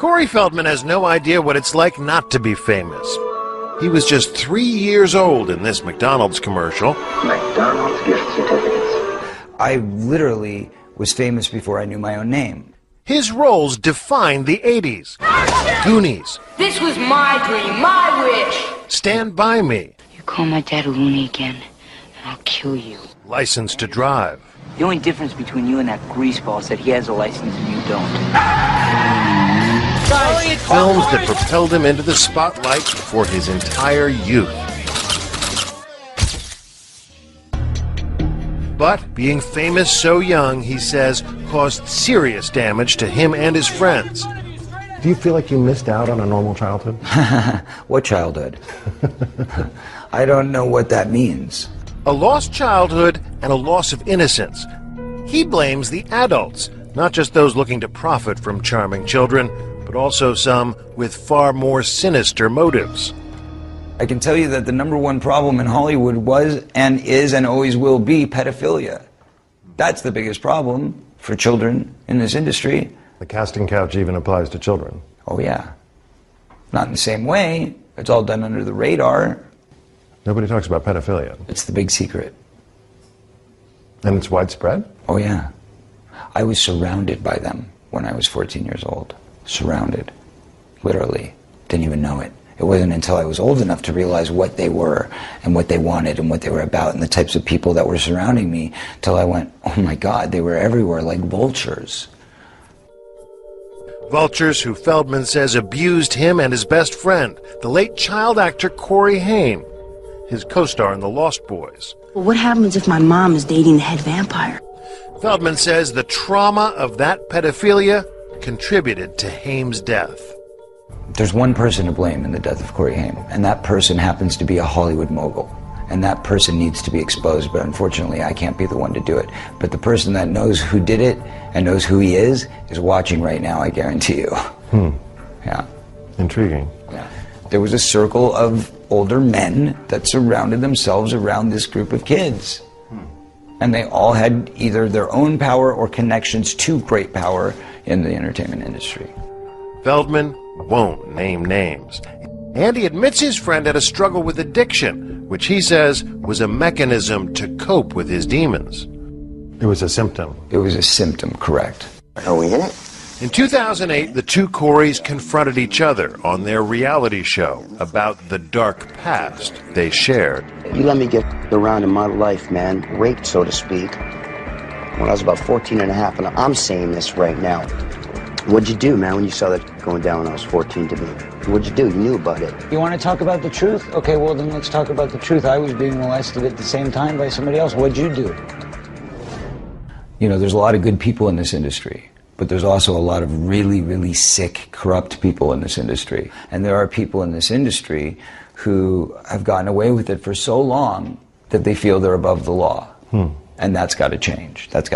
Corey Feldman has no idea what it's like not to be famous. He was just 3 years old in this McDonald's commercial. McDonald's gift certificates. I literally was famous before I knew my own name. His roles defined the 80s. Goonies. This was my dream, my wish. Stand By Me. You call my dad a loony again, and I'll kill you. License to Drive. The only difference between you and that greaseball is that he has a license and you don't. Films that propelled him into the spotlight for his entire youth. But being famous so young, he says, caused serious damage to him and his friends. Do you feel like you missed out on a normal childhood? What childhood? I don't know what that means. A lost childhood and a loss of innocence. He blames the adults, not just those looking to profit from charming children, but also some with far more sinister motives. I can tell you that the #1 problem in Hollywood was and is and always will be pedophilia. That's the biggest problem for children in this industry. The casting couch even applies to children. Oh yeah. Not in the same way. It's all done under the radar. Nobody talks about pedophilia. It's the big secret. And it's widespread? Oh yeah. I was surrounded by them when I was 14 years old. Surrounded. Literally. Didn't even know it. It wasn't until I was old enough to realize what they were and what they wanted and what they were about and the types of people that were surrounding me till I went, oh my God, they were everywhere like vultures. Vultures who Feldman says abused him and his best friend, the late child actor Corey Haim, his co-star in The Lost Boys. Well, what happens if my mom is dating the head vampire? Feldman says the trauma of that pedophilia contributed to Haim's death. There's one person to blame in the death of Corey Haim, and that person happens to be a Hollywood mogul. And that person needs to be exposed, but unfortunately I can't be the one to do it. But the person that knows who did it and knows who he is watching right now, I guarantee you. Yeah. Intriguing. Yeah. There was a circle of older men that surrounded themselves around this group of kids. And they all had either their own power or connections to great power in the entertainment industry. Feldman won't name names. And he admits his friend had a struggle with addiction, which he says was a mechanism to cope with his demons. It was a symptom. It was a symptom, correct. Are we in it? In 2008, the two Coreys confronted each other on their reality show about the dark past they shared. You let me get around in my life, man. Raped, so to speak. When I was about 14 and a half, and I'm saying this right now. What'd you do, man, when you saw that going down when I was 14 to me? What'd you do? You knew about it. You want to talk about the truth? Okay, well then let's talk about the truth. I was being molested at the same time by somebody else. What'd you do? You know, there's a lot of good people in this industry, but there's also a lot of really, really sick, corrupt people in this industry. And there are people in this industry who have gotten away with it for so long that they feel they're above the law. And that's got to change. That's got